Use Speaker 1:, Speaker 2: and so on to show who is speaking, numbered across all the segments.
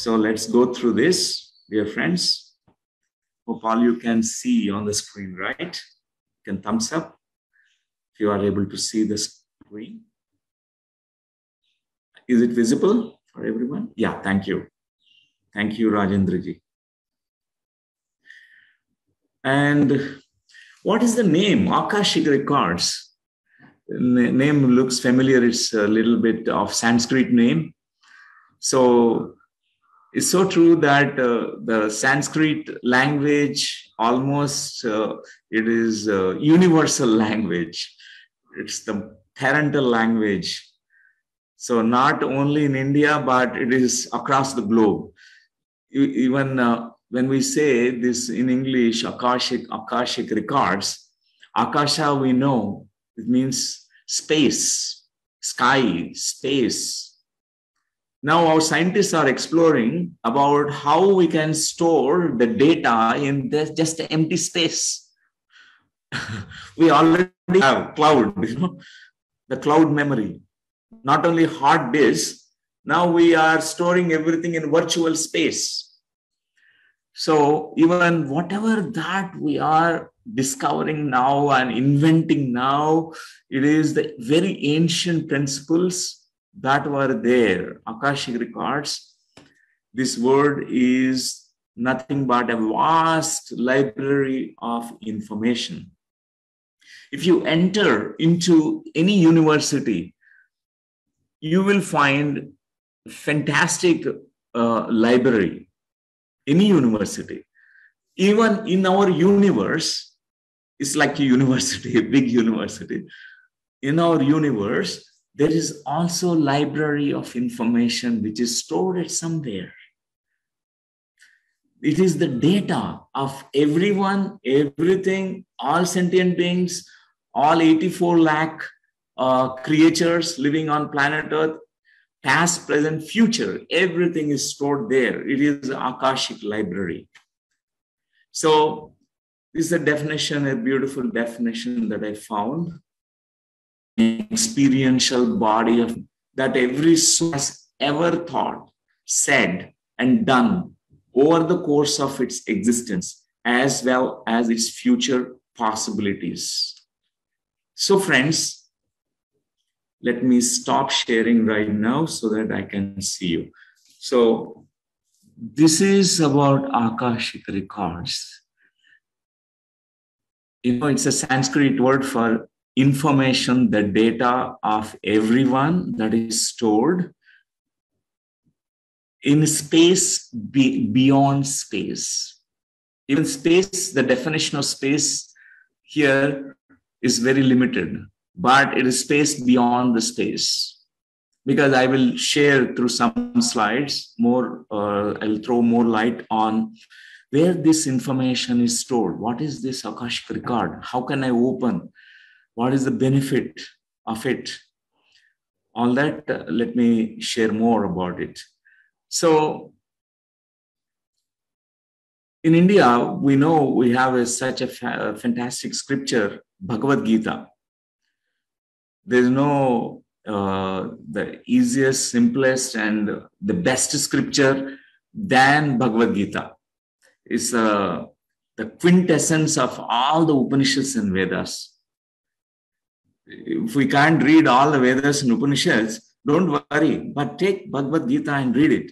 Speaker 1: So let's go through this, dear friends. Hope all you can see on the screen, right? You can thumbs up if you are able to see the screen. Is it visible for everyone? Yeah, thank you. Thank you, Rajendra ji. And what is the name? Akashic Records. Name looks familiar. It's a little bit of Sanskrit name. So it's so true that the Sanskrit language almost it is a universal language. It's the parental language. So not only in India, but it is across the globe. Even when we say this in English, Akashic Records, Akasha we know, it means space, sky, space. Now our scientists are exploring about how we can store the data in this just empty space. We already have cloud, the cloud memory. Not only hard disk, now we are storing everything in virtual space. So even whatever that we are discovering now and inventing now, it is the very ancient principles that were there. Akashic Records, this word is nothing but a vast library of information. If you enter into any university, you will find fantastic library. Any university, even in our universe, it's like a university, a big university. In our universe, there is also a library of information which is stored somewhere. It is the data of everyone, everything, all sentient beings, all 84 lakh creatures living on planet Earth. Past, present, future, everything is stored there. It is an Akashic library. So this is a definition, a beautiful definition that I found. Experiential body of that every soul has ever thought, said, and done over the course of its existence, as well as its future possibilities. So friends, let me stop sharing right now so that I can see you. So this is about Akashic Records. It's a Sanskrit word for information, the data of everyone that is stored in space beyond space. Even space, the definition of space here is very limited. But it is space beyond the space. Because I will share through some slides more, I'll throw more light on where this information is stored. What is this Akashic record? How can I open? What is the benefit of it? All that, let me share more about it. So in India, we know we have such a fantastic scripture, Bhagavad Gita. There's no the easiest, simplest, and the best scripture than Bhagavad Gita. It's the quintessence of all the Upanishads and Vedas. If we can't read all the Vedas and Upanishads, don't worry, but take Bhagavad Gita and read it.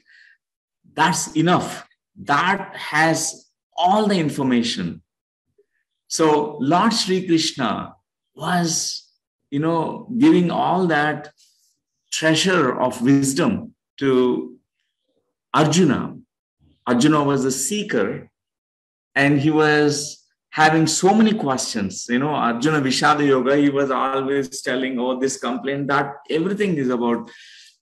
Speaker 1: That's enough. That has all the information. So Lord Sri Krishna was giving all that treasure of wisdom to Arjuna. Arjuna was a seeker and he was having so many questions. Arjuna Vishada Yoga, he was always telling, this complaint, that everything is about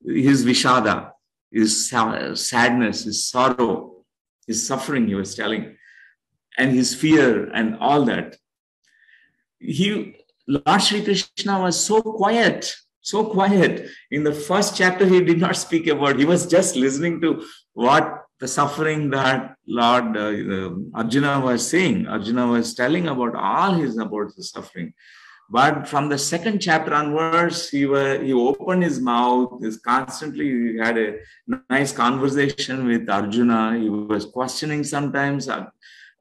Speaker 1: his Vishada, his sadness, his sorrow, his suffering, he was telling, and his fear and all that. Lord Sri Krishna was so quiet. In the first chapter, he did not speak a word. He was just listening to what the suffering that Lord Arjuna was saying. Arjuna was telling about the suffering. But from the second chapter onwards, he opened his mouth. He had a nice conversation with Arjuna. He was questioning sometimes.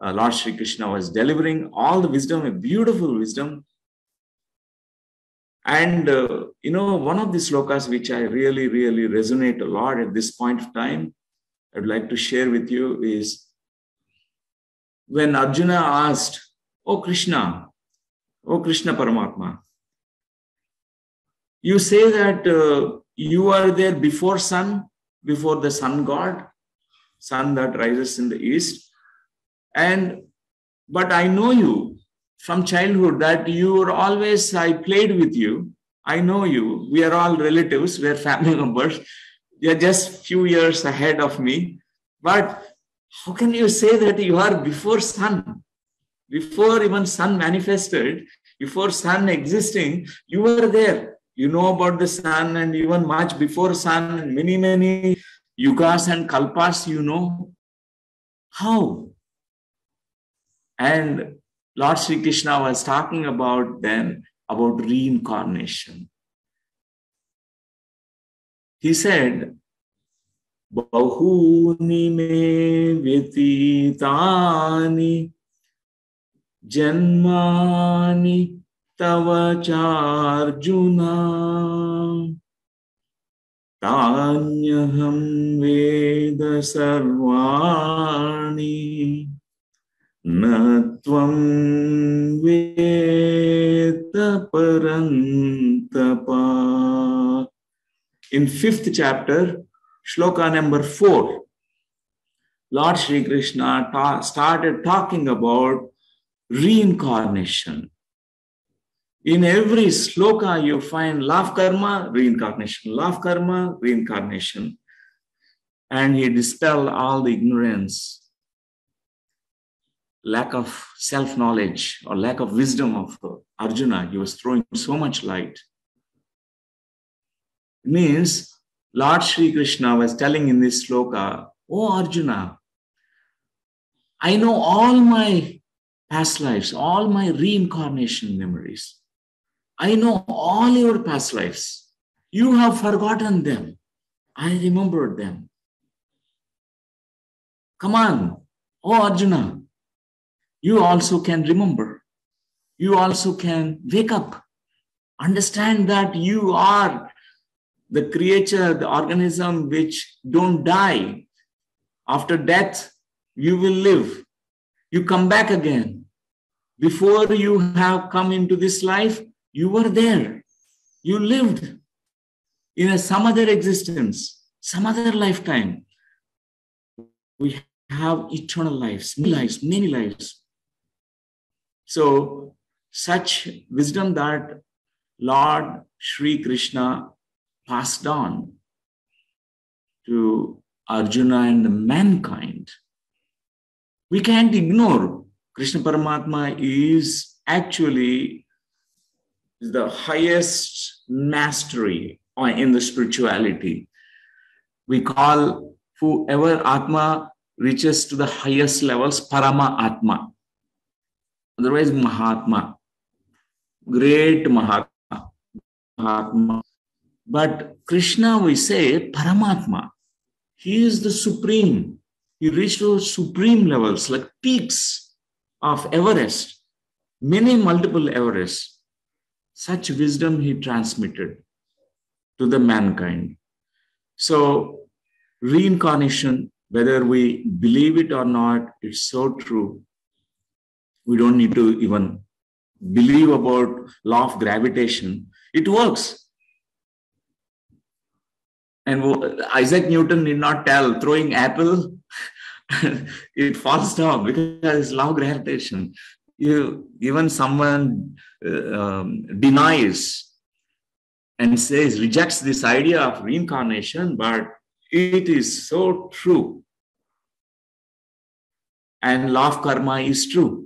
Speaker 1: Lord Sri Krishna was delivering all the wisdom, a beautiful wisdom. And, one of the slokas which I really, really resonate a lot at this point of time, I'd like to share with you is when Arjuna asked, Oh Krishna Paramatma, you say that you are there before before the sun god, sun that rises in the east. But I know you from childhood that I played with you. I know you. We are all relatives. We are family members. You are just few years ahead of me. But how can you say that you are before sun? Before even sun manifested, before sun existing, you were there. You know about the sun, and even much before sun, and many, many yugas and kalpas, you know. How? And Lord Sri Krishna was talking about reincarnation. He said, Bahuni me vyatitani janmani tava charjuna tanyaham veda sarvani natvam veda parantapa. In 5th chapter, shloka number 4, Lord Sri Krishna started talking about reincarnation. In every shloka, you find love karma, reincarnation, love karma, reincarnation. And he dispelled all the ignorance, lack of self-knowledge or lack of wisdom of Arjuna. He was throwing so much light. It means Lord Sri Krishna was telling in this sloka, Oh Arjuna, I know all my past lives, all my reincarnation memories. I know all your past lives. You have forgotten them. I remembered them. Come on, oh Arjuna, you also can remember. You also can wake up. Understand that you are the creature, the organism which don't die. After death, you will live. You come back again. Before you have come into this life, you were there. You lived in some other existence, some other lifetime. We have eternal lives, many lives. So, such wisdom that Lord Sri Krishna passed on to Arjuna and mankind. We can't ignore Krishna Paramatma is actually the highest mastery in the spirituality. We call whoever Atma reaches to the highest levels, Parama Atma. Otherwise, Mahatma, great Mahatma. But Krishna, we say, Paramatma. He is the supreme. He reached those supreme levels, like peaks of Everest, many multiple Everests. Such wisdom he transmitted to the mankind. So, reincarnation, whether we believe it or not, it's so true. We don't need to even believe about law of gravitation. It works. And Isaac Newton did not tell, throwing apple, it falls down because it's law of gravitation. Even someone denies and says, rejects this idea of reincarnation, but it is so true. And law of karma is true.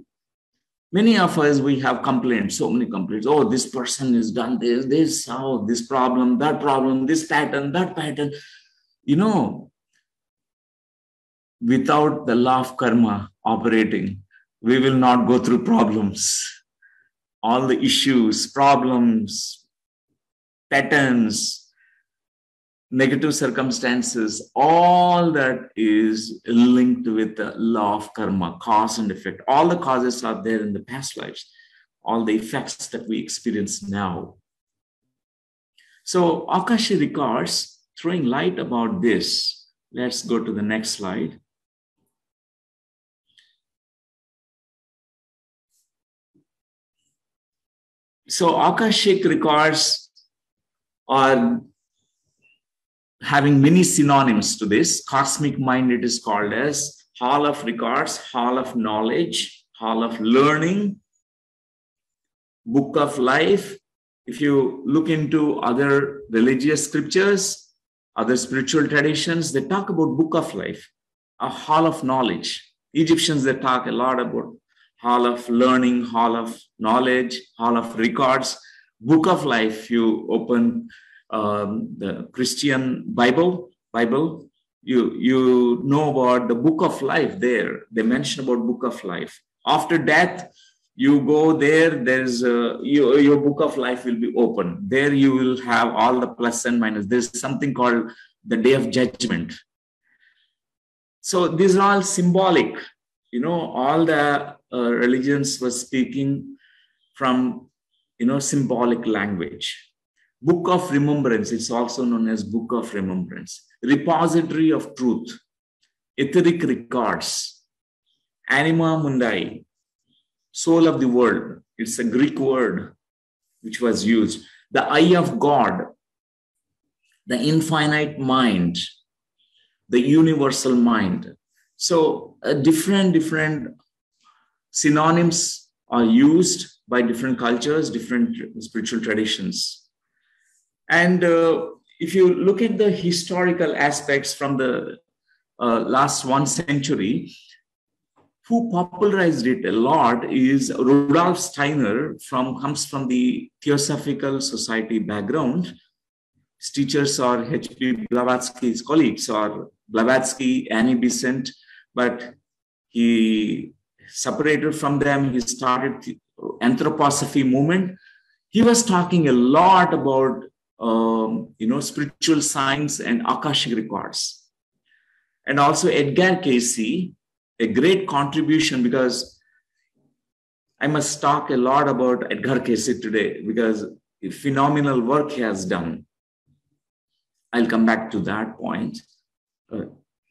Speaker 1: Many of us, we have complaints, so many complaints. Oh, this person has done this, this problem, this pattern, that pattern. Without the law of karma operating, we will not go through problems. all the issues, problems, patterns, negative circumstances, all that is linked with the law of karma, cause and effect. All the causes are there in the past lives, all the effects that we experience now. So Akashic Records throwing light about this. Let's go to the next slide. So Akashic Records are having many synonyms to this. Cosmic mind, it is called as Hall of Records, Hall of Knowledge, Hall of Learning, Book of Life. If you look into other religious scriptures, other spiritual traditions, they talk about Book of Life, a Hall of Knowledge. Egyptians, they talk a lot about Hall of Learning, Hall of Knowledge, Hall of Records, Book of Life. You open the Christian Bible, you know about the Book of Life there. They mention about Book of Life. After death, you go there, there's your Book of Life will be open. There you will have all the plus and minus. There's something called the Day of Judgment. So these are all symbolic. All the religions were speaking from, symbolic language. Book of Remembrance, it's also known as Book of Remembrance. Repository of Truth, Etheric Records, Anima Mundi, Soul of the World. It's a Greek word which was used. The Eye of God, the Infinite Mind, the Universal Mind. So different synonyms are used by different cultures, different spiritual traditions. And if you look at the historical aspects from the last 1 century, who popularized it a lot is Rudolf Steiner, comes from the Theosophical Society background. His teachers are H.P. Blavatsky's colleagues, or Blavatsky, Annie Besant, but he separated from them. He started the Anthroposophy movement. He was talking a lot about spiritual science and Akashic Records. And also Edgar Cayce, a great contribution, because I must talk a lot about Edgar Cayce today because phenomenal work he has done. I'll come back to that point a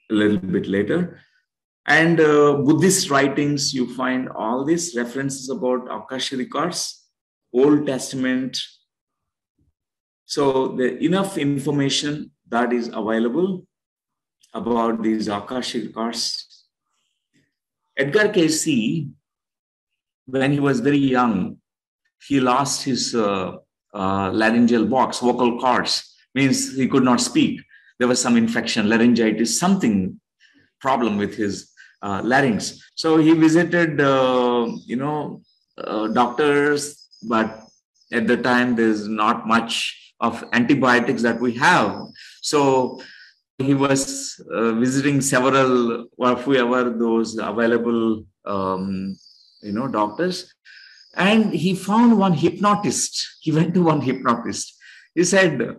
Speaker 1: little bit later. And Buddhist writings, you find all these references about Akashic Records, Old Testament. So the enough information that is available about these Akashic Records. Edgar Cayce, when he was very young, he lost his laryngeal box, vocal cords, means he could not speak. There was some infection, laryngitis, something problem with his larynx. So he visited, doctors, but at the time there's not much of antibiotics that we have. So he was visiting several, or whoever those available, doctors. And he found one hypnotist. He went to one hypnotist. He said,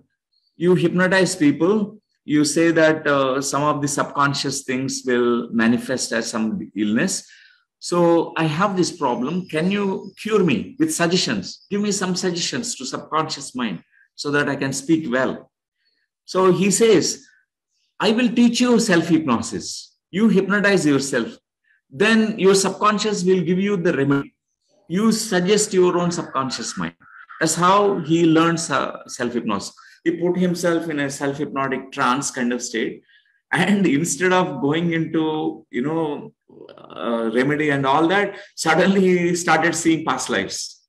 Speaker 1: you hypnotize people. You say that some of the subconscious things will manifest as some illness. So I have this problem. Can you cure me with suggestions? Give me some suggestions to subconscious mind so that I can speak well. So he says, I will teach you self-hypnosis. You hypnotize yourself. Then your subconscious will give you the remedy. You suggest your own subconscious mind. That's how he learns self-hypnosis. He put himself in a self-hypnotic trance kind of state. And instead of going into, remedy and all that, suddenly he started seeing past lives.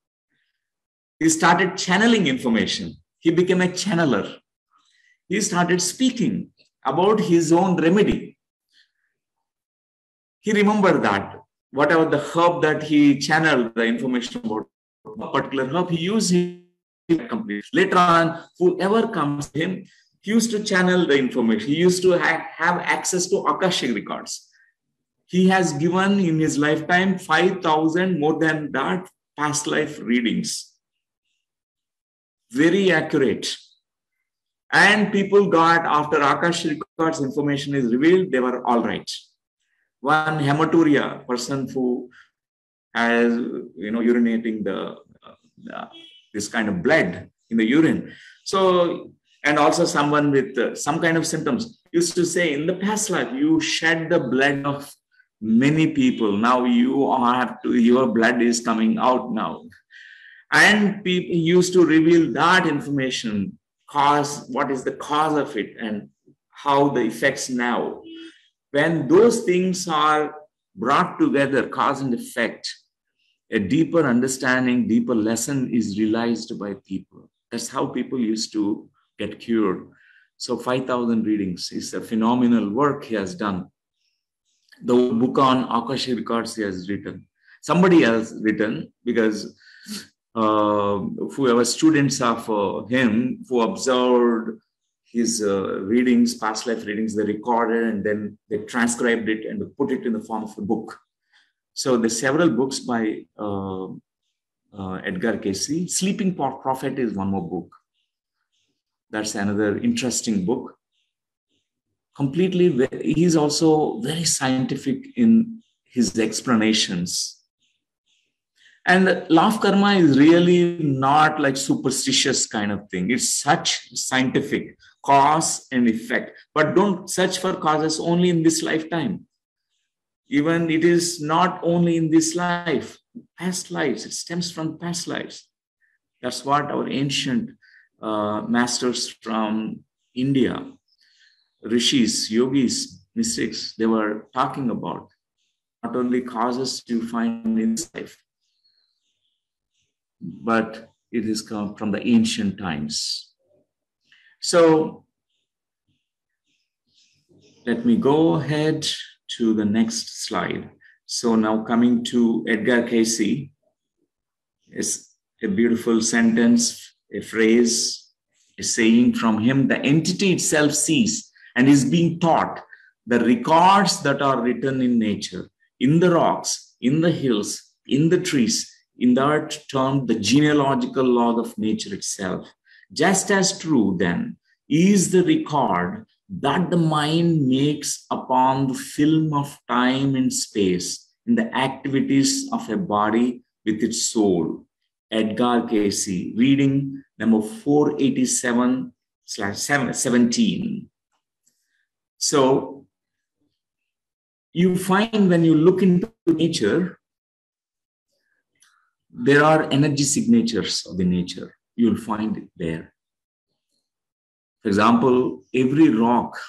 Speaker 1: He started channeling information. He became a channeler. He started speaking about his own remedy. He remembered that whatever the herb that he channeled the information about, a particular herb, he used it completely. Later on, whoever comes to him, he used to channel the information. He used to have access to Akashic Records. He has given in his lifetime 5,000, more than that, past life readings. Very accurate. And people got, after Akashic Records information is revealed, they were all right. One hematuria, person who has, urinating this kind of blood in the urine. So, and also someone with some kind of symptoms used to say, in the past life, you shed the blood of many people. Now your blood is coming out now. And people used to reveal that information, what is the cause of it and how the effects now. When those things are brought together, cause and effect, a deeper understanding, deeper lesson is realized by people. That's how people used to get cured. So 5,000 readings is a phenomenal work he has done. The book on Akashic Records he has written. Somebody else written, because whoever students of him who observed his readings, past life readings, they recorded and then they transcribed it and put it in the form of a book. So there's several books by Edgar Cayce. Sleeping Prophet is one more book. That's another interesting book. Completely, he's also very scientific in his explanations. And law of karma is really not like superstitious kind of thing. It's such scientific cause and effect. But don't search for causes only in this lifetime. Even it is not only in this life, past lives. It stems from past lives. That's what our ancient masters from India, rishis, yogis, mystics, they were talking about. Not only causes you find in this life, but it is come from the ancient times. So let me go ahead to the next slide. So now coming to Edgar Cayce, is a beautiful sentence, a phrase, a saying from him. The entity itself sees and is being taught the records that are written in nature, in the rocks, in the hills, in the trees, in that term, the genealogical log of nature itself. Just as true, then, is the record that the mind makes upon the film of time and space in the activities of a body with its soul. Edgar Cayce, reading number 487/17. So you find when you look into nature, there are energy signatures of the nature. You'll find it there. For example, every rock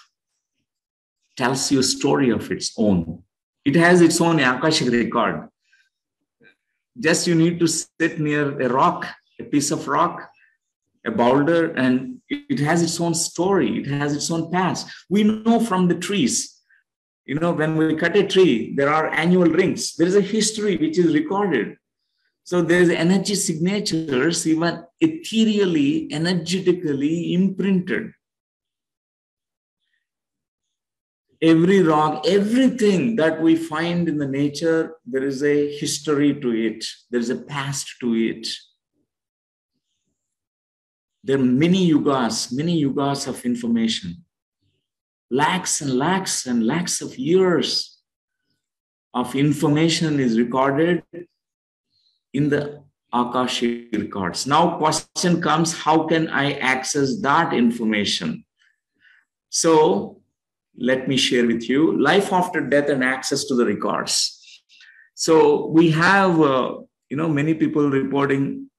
Speaker 1: tells you a story of its own. It has its own Akashic record. Just you need to sit near a rock, a piece of rock, a boulder, and it has its own story. It has its own past. We know from the trees. When we cut a tree, there are annual rings. There is a history which is recorded. So there's energy signatures, even ethereally, energetically imprinted. Every rock, everything that we find in the nature, there is a history to it. There is a past to it. There are many yugas of information. Lakhs and lakhs and lakhs of years of information is recorded in the Akashic Records. Now question comes, how can I access that information? So let me share with you life after death and access to the records. So we have, many people reporting,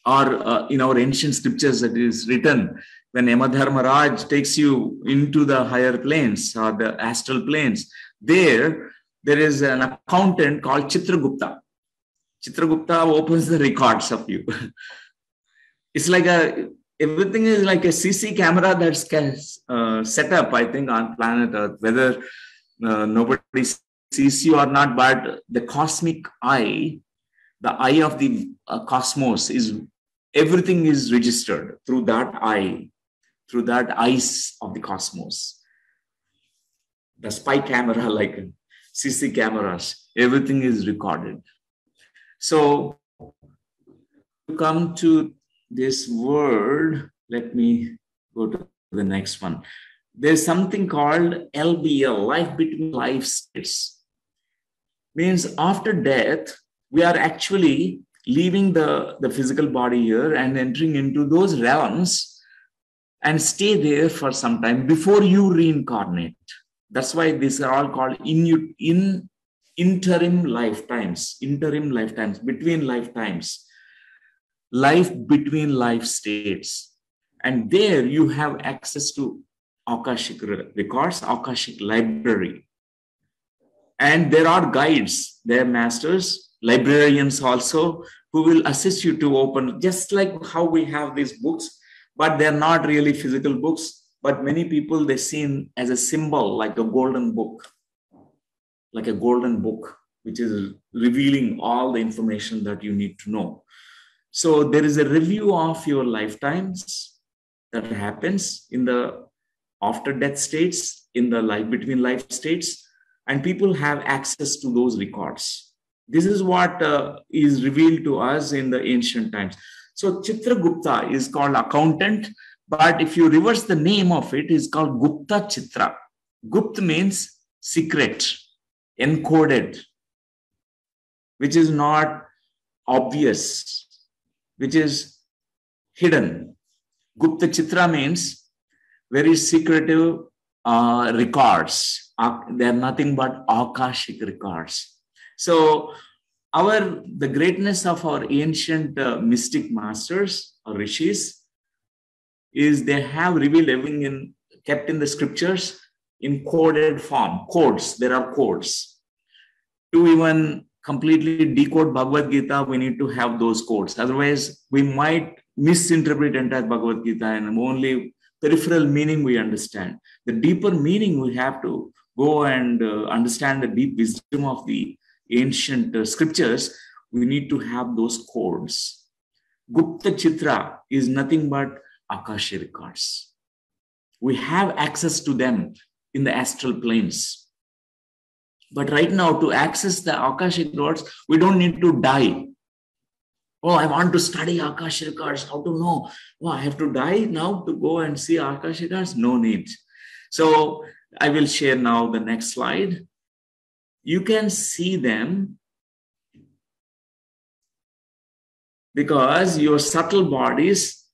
Speaker 1: or in our ancient scriptures that is written, when Yamadharmaraj takes you into the higher planes or the astral planes, there is an accountant called Chitragupta. Chitragupta opens the records of you. It's like everything is like a CC camera that's set up, I think, on planet Earth, whether nobody sees you or not, but the cosmic eye, the eye of the cosmos everything is registered through that eye, through that eyes of the cosmos. The spy camera, like CC cameras, everything is recorded. So to come to this word, let me go to the next one. There's something called LBL, life between life states. Means after death, we are actually leaving the physical body here and entering into those realms and stay there for some time before you reincarnate. That's why these are all called interim lifetimes, between lifetimes, life between life states. And there you have access to Akashic records, Akashic library. And there are guides, there are masters, librarians also, who will assist you to open, just like how we have these books, but they're not really physical books. But many people, they're seen as a symbol, like a golden book, which is revealing all the information that you need to know. So there is a review of your lifetimes that happens in the after death states, in the life between life states, and people have access to those records. This is what is revealed to us in the ancient times. So Chitragupta is called accountant, but if you reverse the name of it, is called Gupta Chitra. Gupta means secret, encoded, which is not obvious, which is hidden. Gupta Chitra means very secretive records. They are nothing but Akashic records. So the greatness of our ancient mystic masters or rishis is they have revealed everything kept in the scriptures in coded form, codes. There are codes. To even completely decode Bhagavad Gita, we need to have those codes. Otherwise, we might misinterpret entire Bhagavad Gita and only peripheral meaning we understand. The deeper meaning we have to go and understand the deep wisdom of the ancient scriptures. We need to have those codes. Gupta Chitra is nothing but Akashic records. We have access to them in the astral planes. But right now, to access the Akashic records, we don't need to die. Oh, I want to study Akashic records. How to know? Oh, I have to die now to go and see Akashic records? No need. So I will share now the next slide. You can see them because your subtle bodies,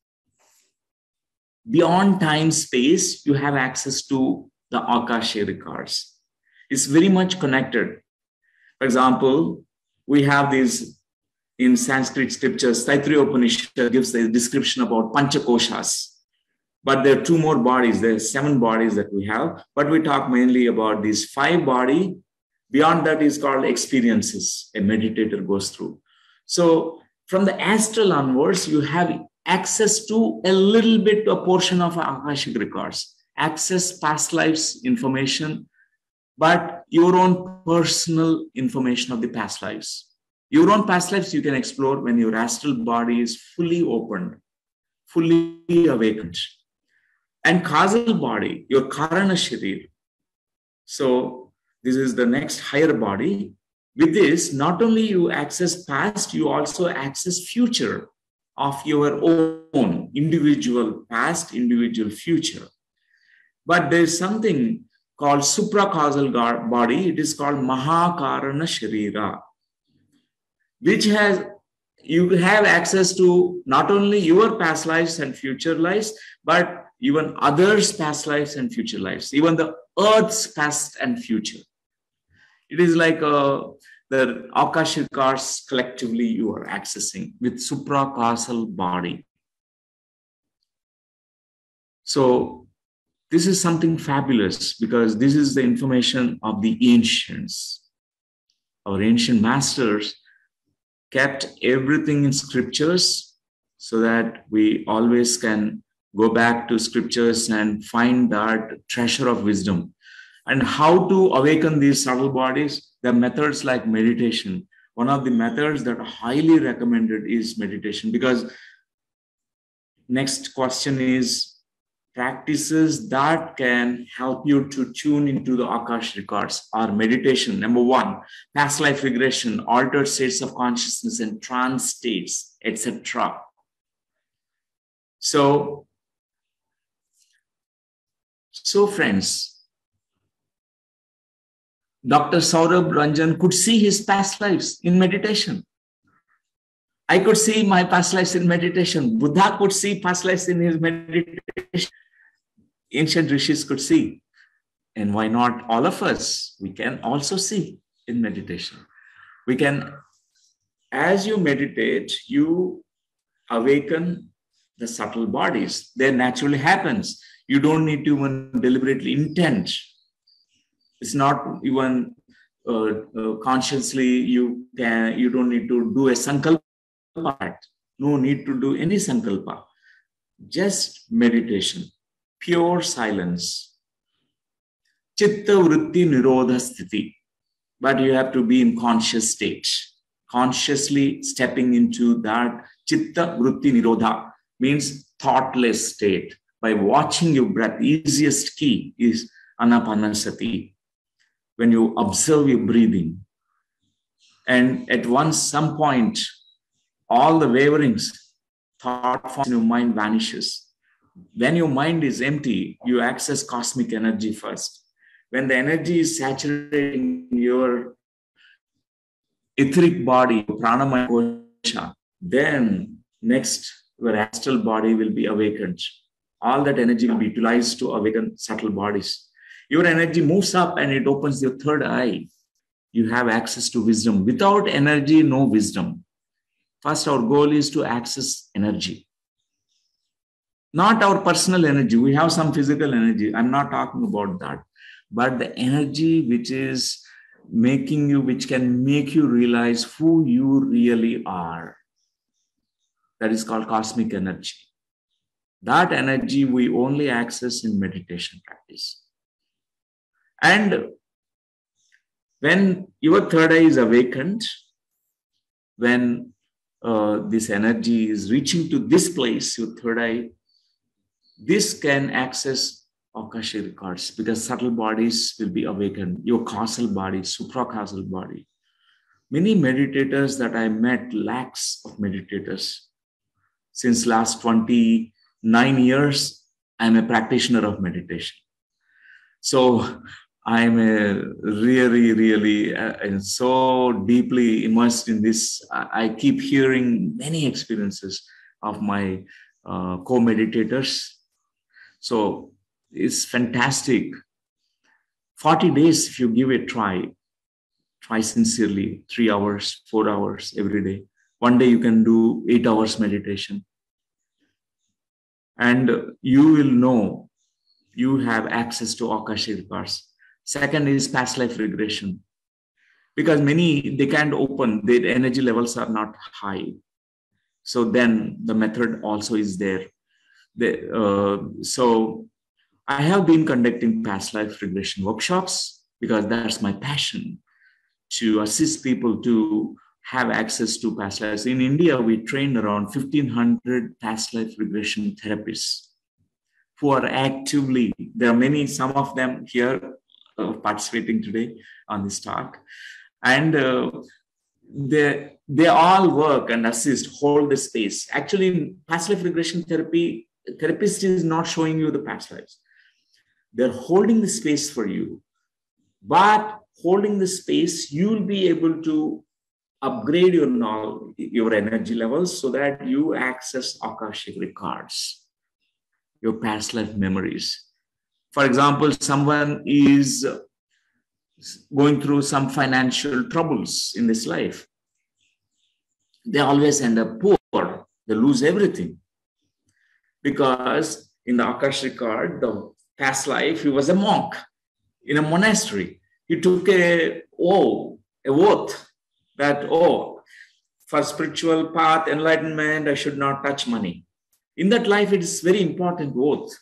Speaker 1: beyond time, space, you have access to the Akashic records. It's very much connected. For example, we have these in Sanskrit scriptures. Taittiriya Upanishad gives a description about Panchakoshas. But there are 2 more bodies. There are 7 bodies that we have. But we talk mainly about these 5 bodies. Beyond that is called experiences a meditator goes through. So from the astral onwards, you have access to a little bit, a portion of Akashic records, access past lives information, but your own personal information of the past lives. Your own past lives you can explore when your astral body is fully opened, fully awakened. And causal body, your Karana Sharir. So this is the next higher body. With this, not only you access past, you also access future of your own individual past, individual future. But there's something called supracausal body. It is called Mahakarana Sharira, which you have access to not only your past lives and future lives, but even others' past lives and future lives, even the earth's past and future. It is like the Akashic records collectively you are accessing with supracausal body. So this is something fabulous because this is the information of the ancients. Our ancient masters kept everything in scriptures so that we always can go back to scriptures and find that treasure of wisdom. And how to awaken these subtle bodies? There are methods like meditation. One of the methods that are highly recommended is meditation, because next question is, practices that can help you to tune into the Akashic Records are meditation. Number one, past life regression, altered states of consciousness and trance states, etc. So friends, Dr. Saurabh Ranjan could see his past lives in meditation. I could see my past lives in meditation. Buddha could see past lives in his meditation. Ancient rishis could see. And why not all of us? We can also see in meditation. We can, as you meditate, you awaken the subtle bodies. That naturally happens. You don't need to even deliberately intend. It's not even consciously you don't need to do a sankalpa. No need to do any sankalpa. Just meditation, pure silence. Chitta vritti nirodha sthiti. But you have to be in conscious state. Consciously stepping into that chitta vritti nirodha means thoughtless state. By watching your breath, the easiest key is anapanasati. When you observe your breathing, and at some point, all the waverings, thought forms in your mind vanishes. When your mind is empty, you access cosmic energy first. When the energy is saturating your etheric body, pranamaya kosha, then next your astral body will be awakened. All that energy will be utilized to awaken subtle bodies. Your energy moves up and it opens your third eye. You have access to wisdom. Without energy, no wisdom. First, our goal is to access energy. Not our personal energy. We have some physical energy. I'm not talking about that. But the energy which is making you, which can make you realize who you really are. That is called cosmic energy. That energy we only access in meditation practice. And when your third eye is awakened, when this energy is reaching to this place, your third eye, this can access Akashic Records because subtle bodies will be awakened, your causal body, supracausal body. Many meditators that I met, lakhs of meditators. Since last 29 years, I'm a practitioner of meditation. So I'm really so deeply immersed in this. I keep hearing many experiences of my co-meditators. So it's fantastic. 40 days, if you give it a try sincerely, 3 hours, 4 hours every day. One day you can do 8 hours meditation. And you will know you have access to Akashic Records. Second is past life regression. Because many, they can't open, their energy levels are not high. So then the method also is there. So I have been conducting past life regression workshops because that's my passion, to assist people to have access to past lives. In India, we train around 1,500 past life regression therapists who are actively, there are many, some of them here participating today on this talk. And they all work and assist, hold the space. Actually, in past life regression therapy, therapist is not showing you the past lives. They're holding the space for you. But holding the space, you'll be able to upgrade your knowledge, your energy levels so that you access Akashic Records, your past life memories. For example, someone is going through some financial troubles in this life. They always end up poor. They lose everything. Because in the Akashic Record, the past life, he was a monk in a monastery. He took a oath that, for spiritual path, enlightenment, I should not touch money. In that life, it is very important oath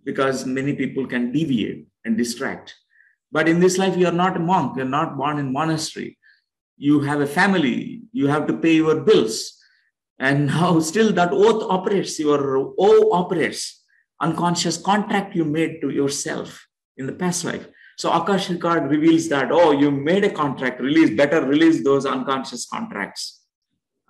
Speaker 1: because many people can deviate and distract. But in this life, you are not a monk. You're not born in monastery. You have a family. You have to pay your bills. And now still that oath operates. Your O operates. unconscious contract you made to yourself in the past life. So Akashic record reveals that, oh, you made a contract, better release those unconscious contracts,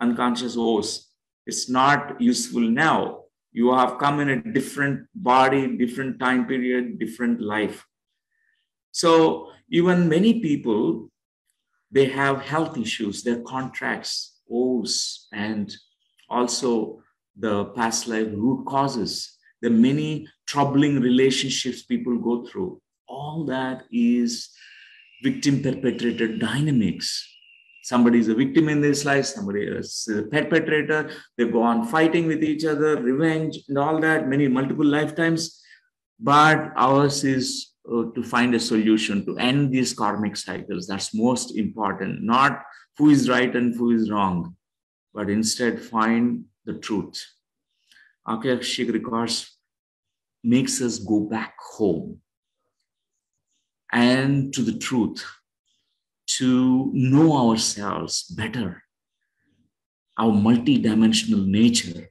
Speaker 1: unconscious oaths. It's not useful now. You have come in a different body, different time period, different life. So even many people, they have health issues, their contracts, oaths, and also the past life root causes, the many troubling relationships people go through. All that is victim-perpetrator dynamics. Somebody is a victim in this life, somebody is a perpetrator. They go on fighting with each other, revenge, and all that, multiple lifetimes. But ours is to find a solution to end these karmic cycles. That's most important. Not who is right and who is wrong, but instead find the truth. Akashic Records makes us go back home and to the truth, to know ourselves better, our multidimensional nature,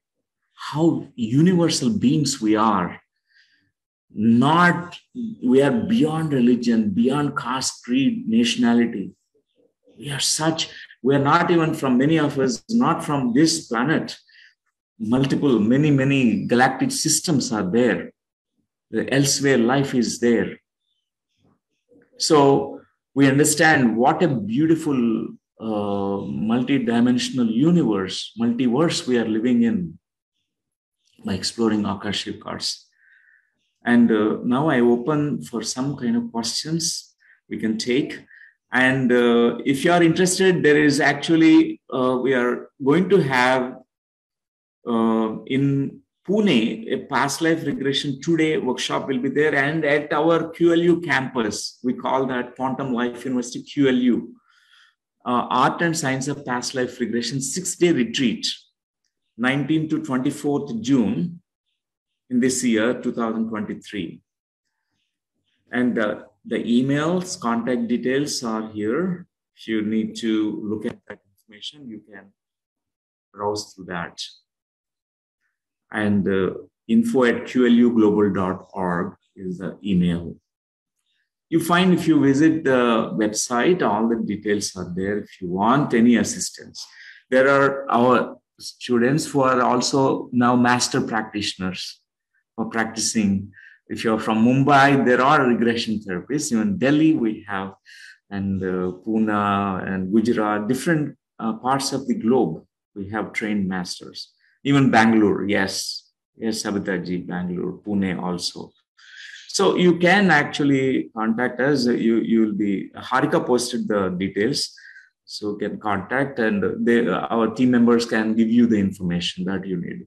Speaker 1: how universal beings we are. We are beyond religion, beyond caste, creed, nationality. We are not even from, many of us, not from this planet. Many galactic systems are there. Elsewhere, life is there. So we understand what a beautiful multi-dimensional universe, multiverse we are living in by exploring Akashic Records. And now I open for some kind of questions we can take. And if you are interested, there is actually, we are going to have in Pune, a past life regression 2-day workshop will be there. And at our QLU campus, we call that Quantum Life University QLU, Art and Science of Past Life Regression 6-day retreat, 19th to 24th June in this year, 2023. And the emails, contact details are here. If you need to look at that information, you can browse through that. And info@qluglobal.org is the email. You find, if you visit the website, all the details are there if you want any assistance. There are our students who are also now master practitioners for practicing. If you're from Mumbai, there are regression therapists. Even Delhi we have, and Pune and Gujarat, different parts of the globe, we have trained masters. Even Bangalore, yes, Sabitaji, Bangalore, Pune also. So you can actually contact us. You will be, Harika posted the details, so you can contact, and our team members can give you the information that you need.